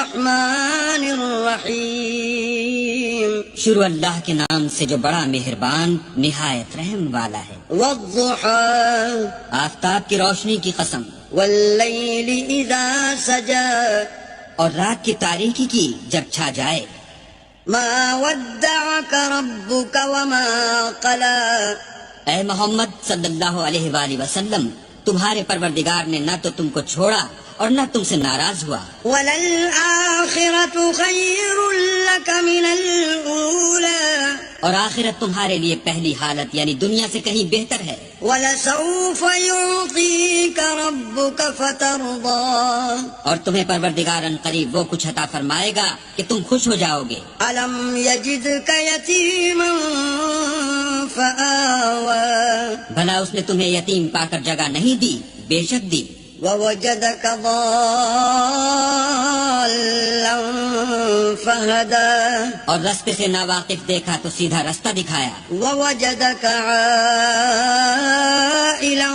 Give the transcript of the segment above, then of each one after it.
الرحمن الرحیم. شروع اللہ کے نام سے جو بڑا مہربان نہایت رحم والا ہے. والضحى آفتاب کی روشنی کی قسم. واللیل اذا سجى اور رات کی تاریکی کی جب چھا جائے. ما ودعك ربك وما قلى. اے محمد صلی اللہ علیہ وآلہ وسلم، تمہارے پروردگار نے نہ تو تم کو چھوڑا اور نہ تم سے ناراض ہوا. وَلَلْآخِرَةُ خَيْرٌ لَكَ مِنَ الْأُولَى. اور آخرت تمہارے لیے پہلی حالت یعنی دنیا سے کہیں بہتر ہے. وَلَسَوْفَ يُعْطِيكَ رَبُّكَ فَتَرْضَى. اور تمہیں پروردگار ان قریب وہ کچھ عطا فرمائے گا کہ تم خوش ہو جاؤ گے. أَلَمْ يَجِدْكَ يَتِيمًا فَآوَى. بھلا اس نے تمہیں یتیم پا کر جگہ نہیں دی؟ بے شک دی. وَوَجَدَكَ ضَالًّا فَهَدَى. اور رستے سے ناواقف دیکھا تو سیدھا رستہ دکھایا. وَوَجَدَكَ عَائِلًا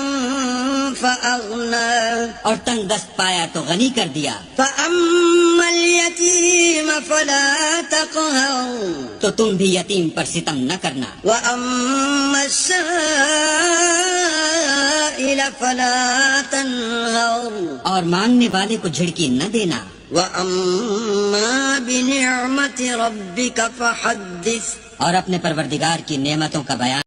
فَأَغْنَى. اور تنگ دست پایا تو غنی کر دیا. فَأَمَّا الْيَتِيمَ فَلَا تَقْهَرْ. تو تم بھی یتیم پر ستم نہ کرنا. وَأَمَّا السَّائِلَ فَلَا تَنْهَرْ. اور مانگنے والے کو جھڑکی نہ دینا. وَأَمَّا بِنِعْمَةِ رَبِّكَ فَحَدِّثْ. اور اپنے پروردگار کی نعمتوں کا بیان